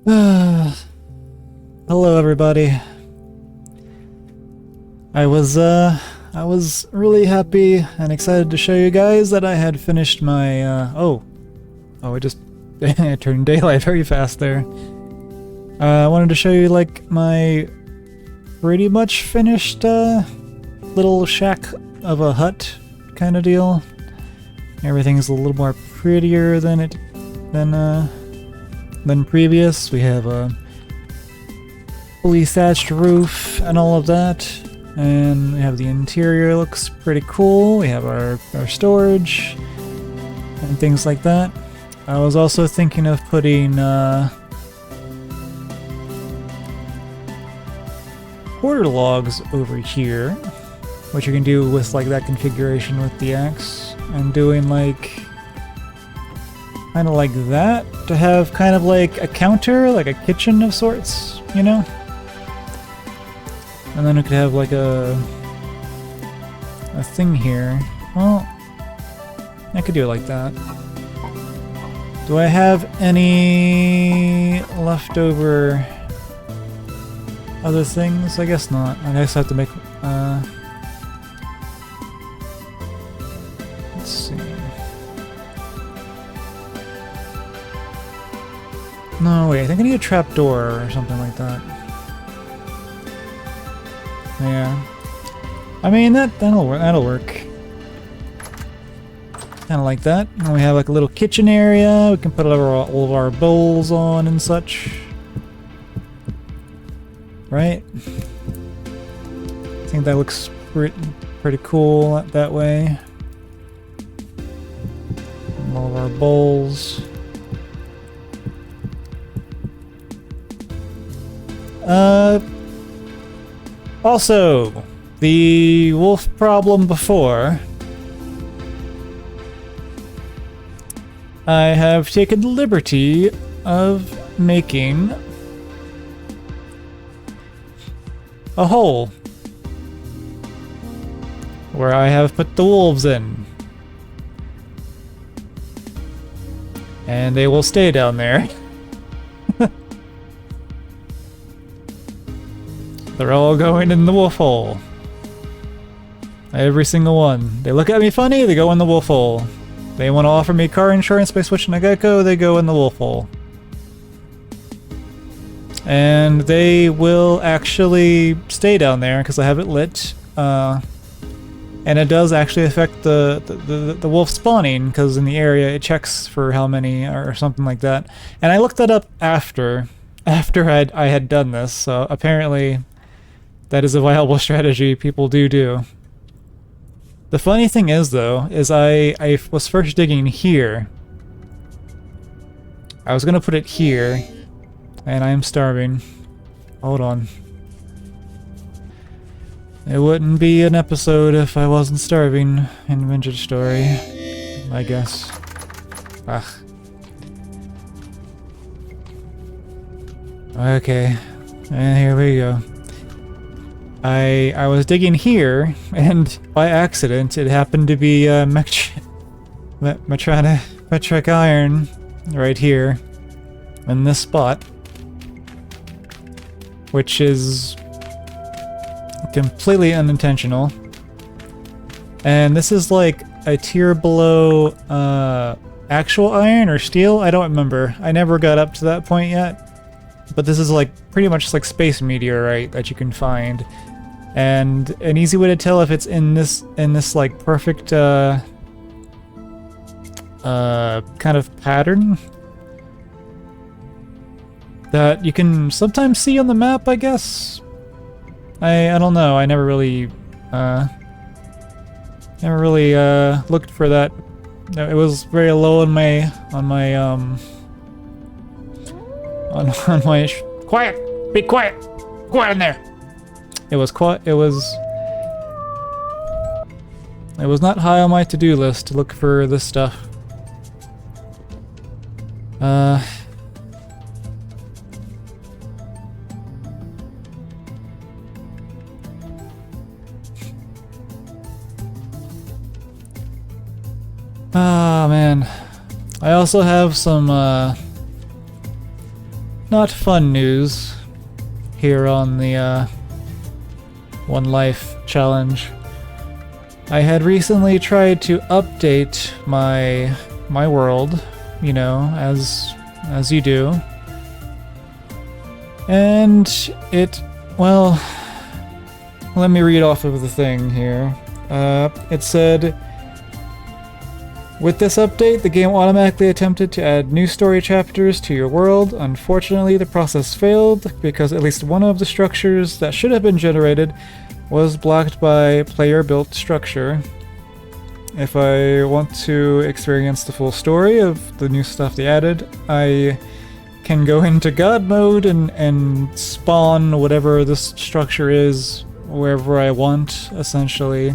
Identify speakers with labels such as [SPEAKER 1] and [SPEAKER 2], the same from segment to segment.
[SPEAKER 1] Hello everybody. I was really happy and excited to show you guys that I had finished my it just it turned daylight very fast there. I wanted to show you like my pretty much finished little shack of a hut kind of deal. Everything's a little more prettier than previous. We have a fully thatched roof and all of that, and we have the interior. Looks pretty cool. We have our storage and things like that. I was also thinking of putting quarter logs over here, which you can do with like that configuration with the axe, and doing like kind of like that to have kind of like a counter, like a kitchen of sorts, you know? And then we could have like a thing here. Well, I could do it like that. Do I have any leftover other things? I guess not. I guess I have to make let's see. No, wait, I think I need a trapdoor or something like that. Yeah. I mean, that'll work. Kind of like that. And we have like a little kitchen area. We can put all of our bowls on and such. Right? I think that looks pretty cool that way. And all of our bowls. Also, the wolf problem before. I have taken the liberty of making a hole where I have put the wolves in. And they will stay down there. They're all going in the wolf hole. Every single one. They look at me funny, they go in the wolf hole. They want to offer me car insurance by switching to Geico, they go in the wolf hole. And they will actually stay down there because I have it lit. And it does actually affect the wolf spawning, because in the area it checks for how many or something like that. And I looked that up after I had done this, so apparently that is a viable strategy people do. The funny thing is, though, is I was first digging here. I was gonna put it here, and I am starving. Hold on. It wouldn't be an episode if I wasn't starving in Vintage Story, I guess. Ugh. Okay, and here we go. I was digging here, and by accident, it happened to be metric iron right here in this spot, which is completely unintentional. And this is like a tier below actual iron or steel. I don't remember. I never got up to that point yet. But this is like pretty much like space meteorite that you can find. And an easy way to tell if it's in this like perfect kind of pattern that you can sometimes see on the map, I guess. I don't know. I never really looked for that. It was very low on my quiet. Be quiet. Quiet in there. It was not high on my to-do list to look for this stuff. Ah, man. I also have some not fun news here on the One Life challenge. I had recently tried to update my world, you know, as you do. And it, well, let me read off of the thing here. It said, with this update, the game automatically attempted to add new story chapters to your world. Unfortunately, the process failed because at least one of the structures that should have been generated was blocked by player-built structure. If I want to experience the full story of the new stuff they added, I can go into God mode and spawn whatever this structure is wherever I want, essentially,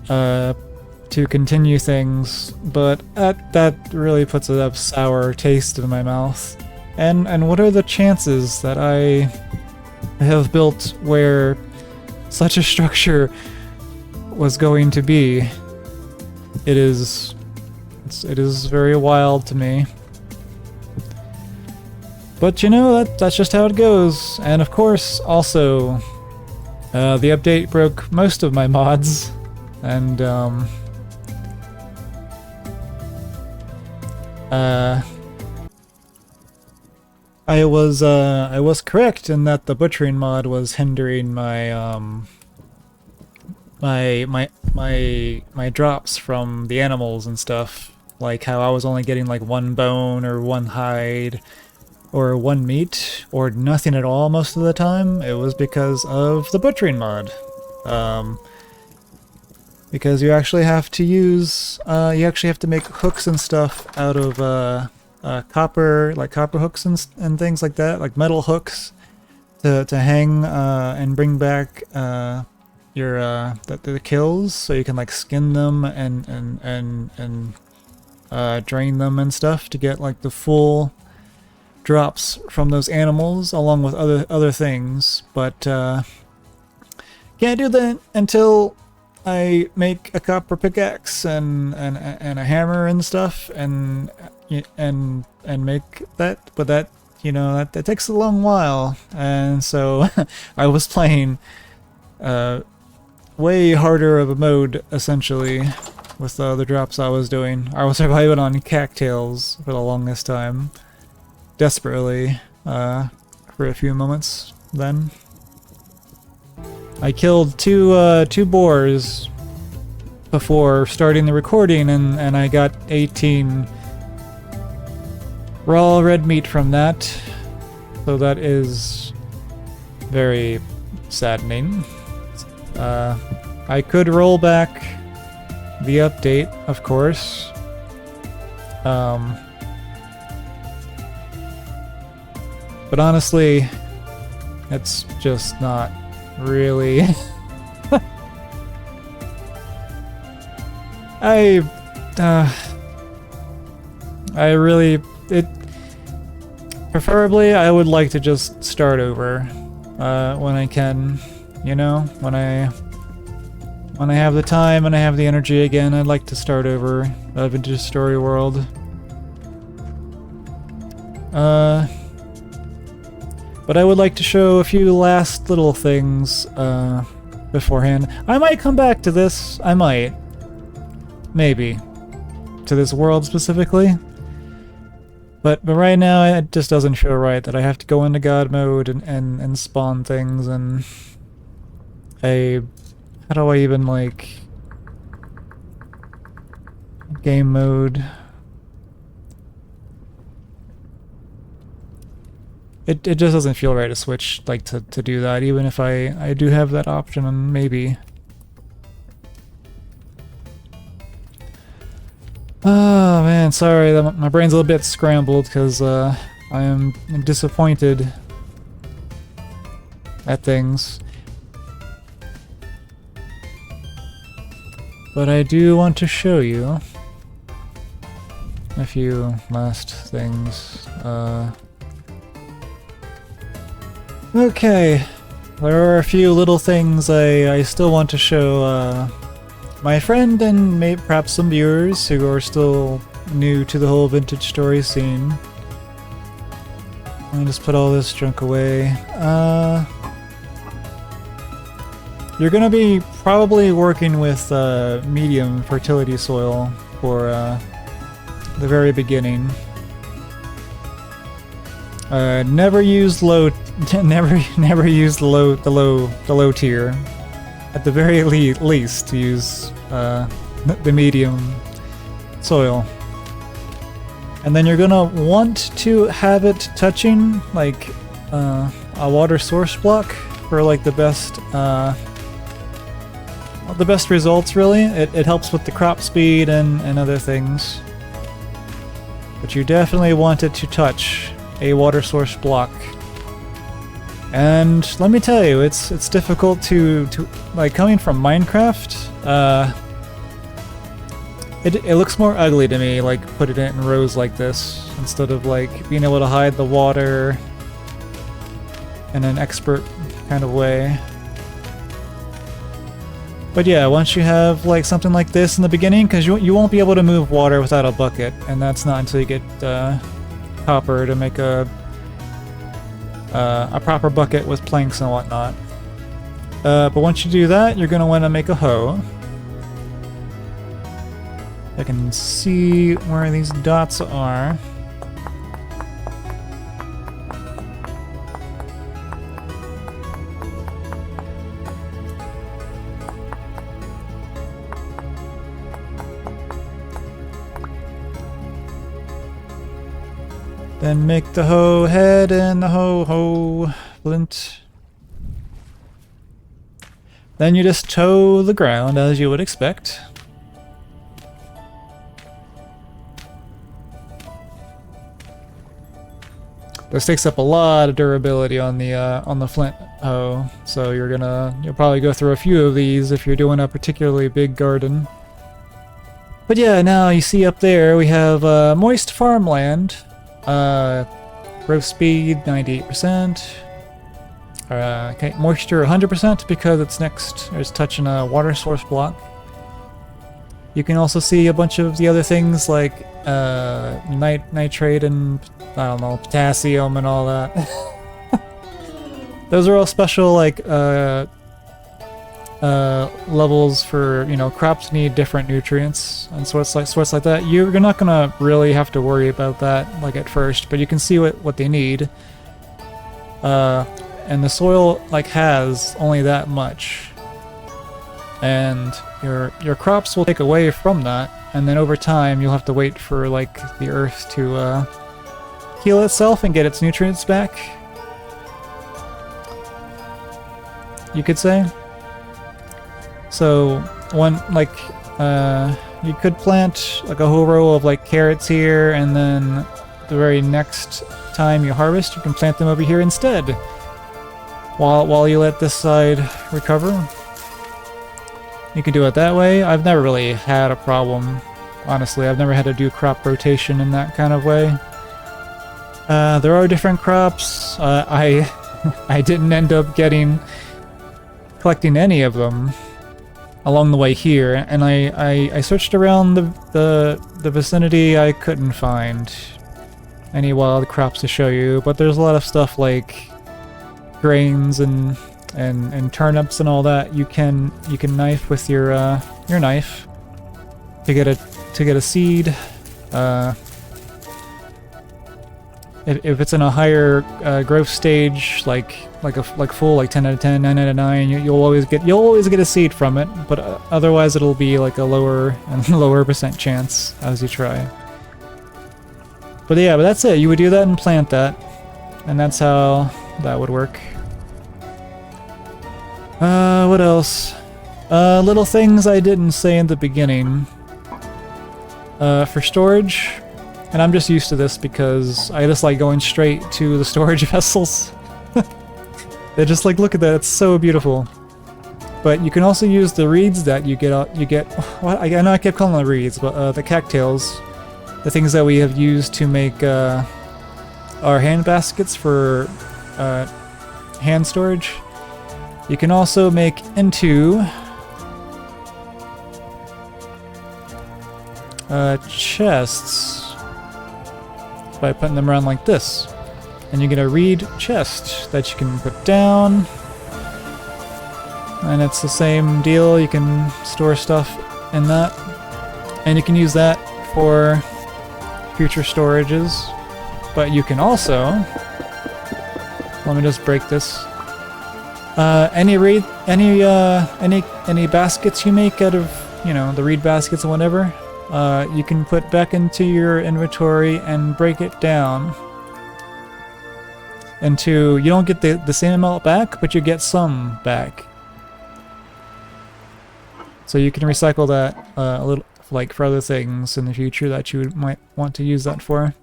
[SPEAKER 1] to continue things, but that really puts a sour taste in my mouth. And what are the chances that I have built where such a structure was going to be? It is very wild to me. But you know, that's just how it goes. And of course, also, the update broke most of my mods, and I was correct in that the Buchering mod was hindering my my drops from the animals and stuff. Like how I was only getting like one bone or one hide or one meat or nothing at all most of the time. It was because of the Buchering mod. Because you actually have to use, you actually have to make hooks and stuff out of copper, like copper hooks and things like that, like metal hooks, to hang and bring back your the kills, so you can like skin them and drain them and stuff to get like the full drops from those animals, along with other things. But can't do that until I make a copper pickaxe and a hammer and stuff and make that, but that, you know, that takes a long while, and so I was playing way harder of a mode essentially with the drops I was doing. I was surviving on cattails for the longest time, desperately, for a few moments then. I killed two boars before starting the recording, and I got 18 raw red meat from that, so that is very saddening. I could roll back the update, of course. But honestly, it's just not really. I really, preferably I would like to just start over when I can, you know, when I have the time and I have the energy again. I'd like to start over Vintage Story World. But I would like to show a few last little things beforehand. I might come back to this. I might. Maybe. To this world specifically. But right now it just doesn't feel right that I have to go into God mode and spawn things, and how do I even, like, game mode? It just doesn't feel right to switch, like, to do that, even if I do have that option, and maybe. Oh man, sorry, my brain's a little bit scrambled because I am disappointed at things. But I do want to show you a few last things. Okay, there are a few little things I still want to show my friend and maybe perhaps some viewers who are still new to the whole vintage story scene. Let me just put all this junk away. You're gonna be probably working with medium fertility soil for the very beginning. Never use low, never use the low tier. At the very least, use the medium soil. And then you're gonna want to have it touching like a water source block for like the best results. Really, it helps with the crop speed and other things. But you definitely want it to touch a water source block. And let me tell you, it's difficult to like, coming from Minecraft. It looks more ugly to me, like putting it in rows like this instead of like being able to hide the water in an expert kind of way. But yeah, once you have like something like this in the beginning, because you won't be able to move water without a bucket, and that's not until you get copper to make a proper bucket with planks and whatnot. But once you do that, you're going to want to make a hoe. I can see where these dots are. Then make the hoe head and the hoe flint. Then you just toe the ground as you would expect. This takes up a lot of durability on the flint hoe, so you'll probably go through a few of these if you're doing a particularly big garden. But yeah, now you see up there we have moist farmland. Growth speed 98%. Okay, moisture 100% because it's touching a water source block. You can also see a bunch of the other things like nitrate and I don't know, potassium and all that. Those are all special like levels for, you know, crops need different nutrients and sorts like that. You're not gonna really have to worry about that like at first, but you can see what they need. And the soil like has only that much, and your crops will take away from that, and then over time you'll have to wait for like the earth to heal itself and get its nutrients back, you could say. So you could plant like a whole row of like carrots here, and then the very next time you harvest you can plant them over here instead while you let this side recover. You can do it that way. I've never really had a problem, honestly. I've never had to do crop rotation in that kind of way. There are different crops. I didn't end up collecting any of them along the way here, and I searched around the vicinity. I couldn't find any wild crops to show you, but there's a lot of stuff like grains and turnips and all that. You can knife with your knife to get a seed. If it's in a higher growth stage, like full, like 10 out of 10, 9 out of 9, you'll always get a seed from it. But otherwise, it'll be like a lower and lower percent chance as you try. But yeah, but that's it. You would do that and plant that, and that's how that would work. What else? Little things I didn't say in the beginning. For storage. And I'm just used to this because I just like going straight to the storage vessels. They just like, look at that, it's so beautiful. But you can also use the reeds that you get. What? I know I kept calling them reeds, but the cattails, the things that we have used to make our hand baskets for hand storage. You can also make into chests by putting them around like this. and you get a reed chest that you can put down. And it's the same deal, you can store stuff in that. And you can use that for future storages. But you can also... Let me just break this. Any baskets you make out of, you know, the reed baskets or whatever, you can put back into your inventory and break it down into, you don't get the same amount back, but you get some back. So you can recycle that a little, like for other things in the future that you might want to use that for.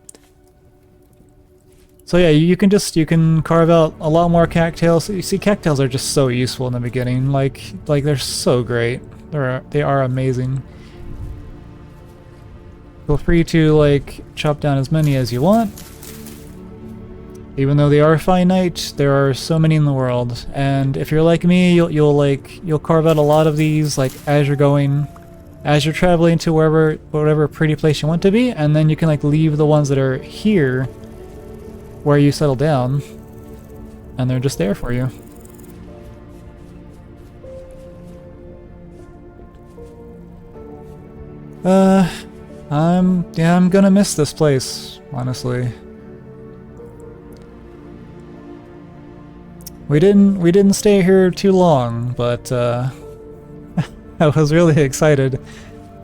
[SPEAKER 1] So yeah, you can carve out a lot more cattails. You see, cattails are just so useful in the beginning. Like they're so great. They are amazing. Feel free to like chop down as many as you want. Even though they are finite, there are so many in the world. And if you're like me, you'll carve out a lot of these like as you're traveling to whatever pretty place you want to be, and then you can like leave the ones that are here where you settle down, and they're just there for you. I'm gonna miss this place, honestly. We didn't stay here too long, but I was really excited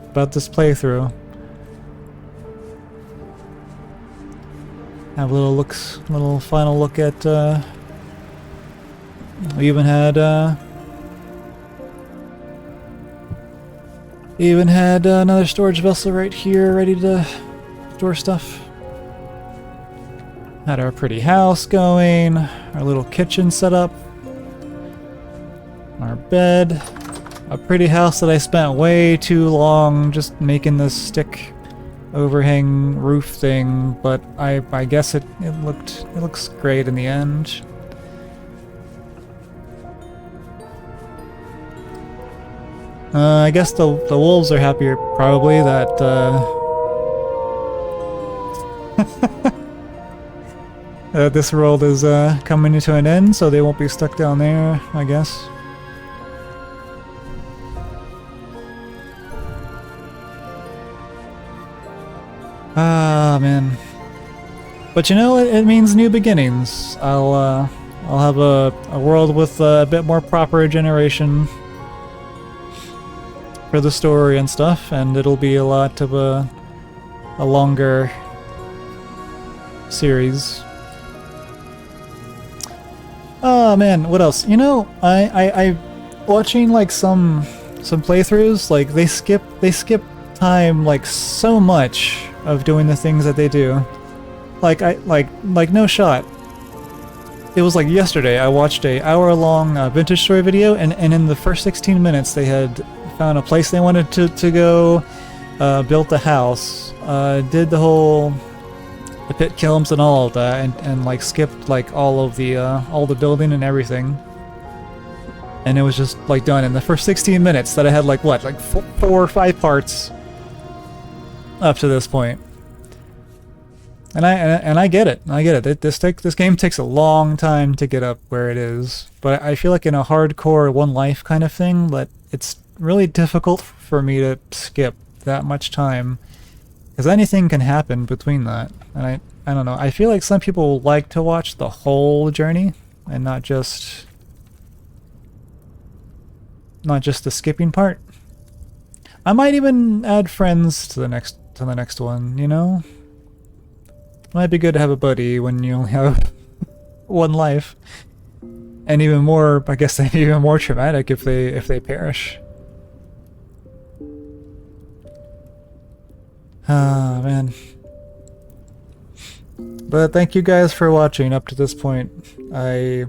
[SPEAKER 1] about this playthrough. Have a little final look at, we even had another storage vessel right here ready to store stuff. Had our pretty house going, our little kitchen set up, our bed, a pretty house that I spent way too long just making this stick overhang roof thing, but I guess it looks great in the end. I guess the wolves are happier probably that that this world is coming to an end, so they won't be stuck down there, I guess. Ah, man. But you know, it means new beginnings. I'll have a world with a bit more proper generation for the story and stuff, and it'll be a lot of a longer series. Oh man, what else? You know, I watching like some playthroughs, like they skip time like so much of doing the things that they do. Like no shot. It was like yesterday I watched a hour-long vintage story video, and in the first 16 minutes they had found a place they wanted to go, built a house, did the pit kilns and all of that, and like skipped like all the building and everything. And it was just like done in the first 16 minutes that I had like what, like 4 or 5 parts up to this point. And I get it. I get it. This game takes a long time to get up where it is, but I feel like in a hardcore one life kind of thing, that it's really difficult for me to skip that much time, because anything can happen between that. And I don't know. I feel like some people like to watch the whole journey and not just the skipping part. I might even add friends to the next one, you know? Might be good to have a buddy when you only have one life. And even more, I guess, even more traumatic if they perish. Ah, man. But thank you guys for watching up to this point. I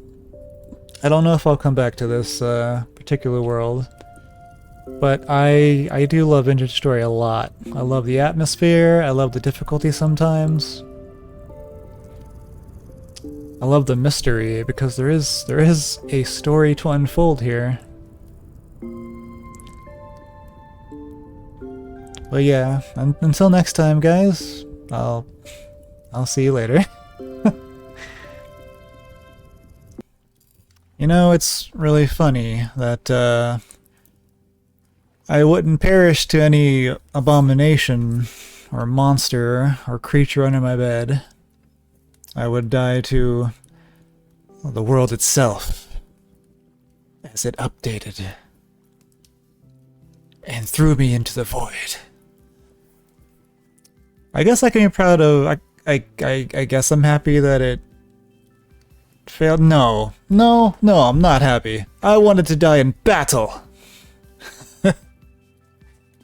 [SPEAKER 1] don't know if I'll come back to this particular world, but I do love Vintage Story a lot. I love the atmosphere, I love the difficulty sometimes. I love the mystery, because there is a story to unfold here. But yeah, until next time, guys, I'll see you later. You know, it's really funny that I wouldn't perish to any abomination or monster or creature under my bed. I would die to the world itself as it updated and threw me into the void. I guess I can be proud of. I guess I'm happy that it failed. No, I'm not happy. I wanted to die in battle.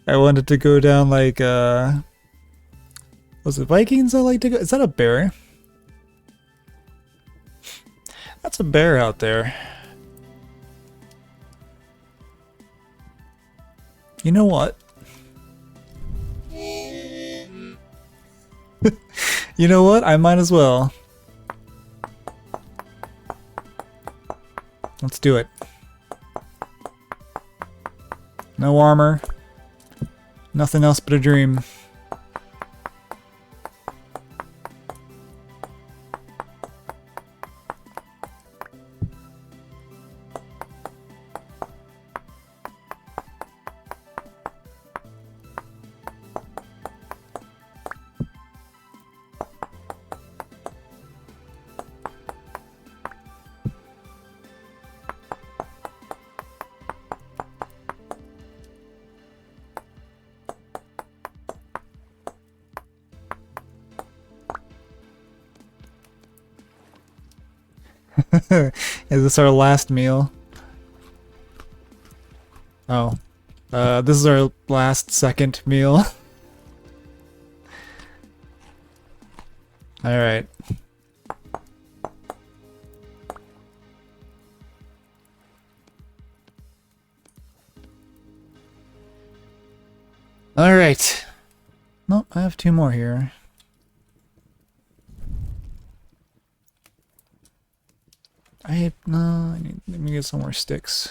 [SPEAKER 1] I wanted to go down like was it Vikings I like to go? Is that a bear? That's a bear out there. You know what? You know what? I might as well. Let's do it. No armor. Nothing else but a dream. Is this our last meal? Oh. This is our last second meal. Alright. Alright. Nope, I have two more here. Let me get some more sticks.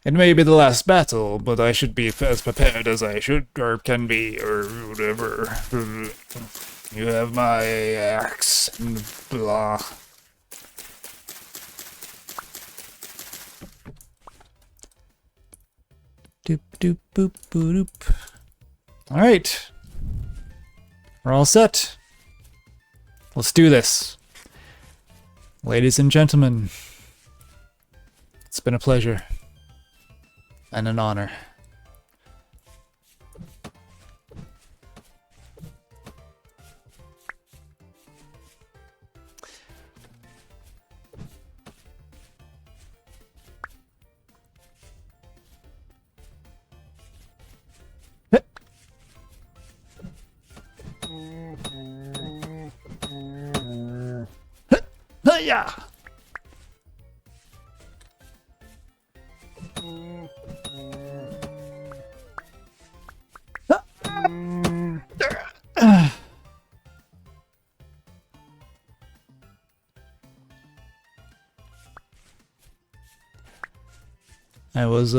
[SPEAKER 1] It may be the last battle, but I should be as prepared as I should, or can be, or whatever. You have my axe, and blah. Doop doop boop boop doop. Alright. We're all set. Let's do this. Ladies and gentlemen, it's been a pleasure and an honor. Yeah. I was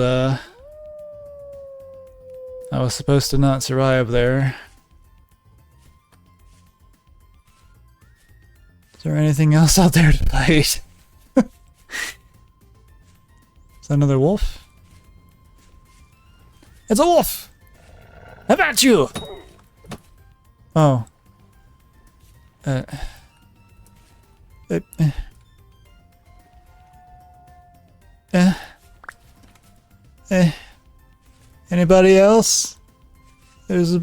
[SPEAKER 1] supposed to not survive there. Is there anything else out there to fight? Is that another wolf? It's a wolf! How about you? Oh. Anybody else? There's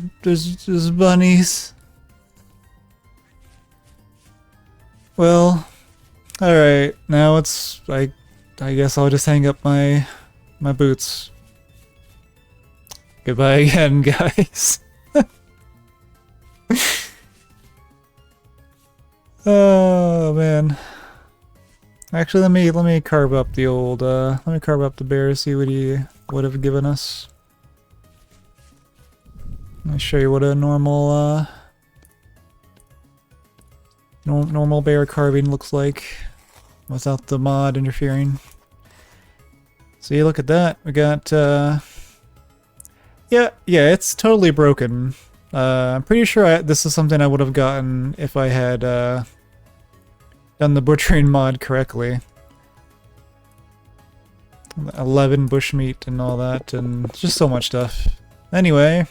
[SPEAKER 1] bunnies. Well, alright, now it's, I guess I'll just hang up my boots. Goodbye again, guys. Oh, man. Actually, let me carve up the old, let me carve up the bear, see what he would have given us. Let me show you what a normal, normal bear carving looks like without the mod interfering. So you look at that, we got yeah, it's totally broken. I'm pretty sure this is something I would have gotten if I had done the butchering mod correctly. 11 bushmeat and all that, and just so much stuff. Anyway,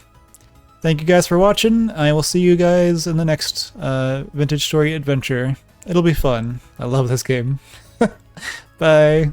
[SPEAKER 1] thank you guys for watching. I will see you guys in the next Vintage Story adventure. It'll be fun. I love this game. Bye.